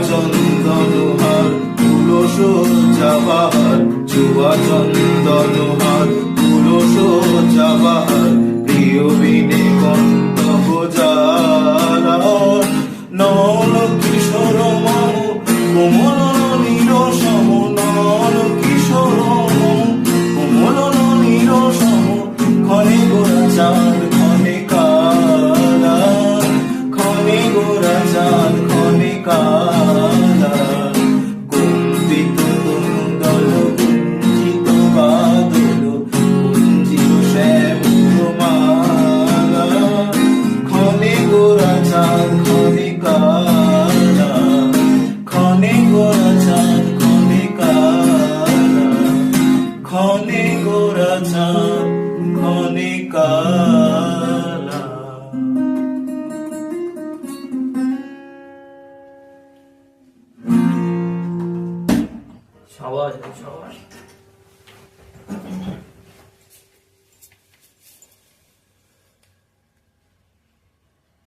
চন্দনহার তুলস যাবার, চুয়া চন্দনহার তুলস যাবার, প্রিয় বিনে কন্তব যারা নল কিশোর মম কোমল নীল সম, নল কিশোর মম কোমল নীল সম, ক্ষণে গোরা চাঁদ ক্ষণে কালা, ক্ষণে গোরা চাঁদ ক্ষণে কালা, কুঞ্চিত তনুদল কুঞ্চিত বাদল কুঞ্চিত শ্যামল মালা, ক্ষণে গোরা চাঁদ ক্ষণে কালা, ক্ষণে গোরা চাঁদ ক্ষণে কালা, ক্ষণে গোরা চাঁদ ক্ষণে কালা। সাবাস সাবাস।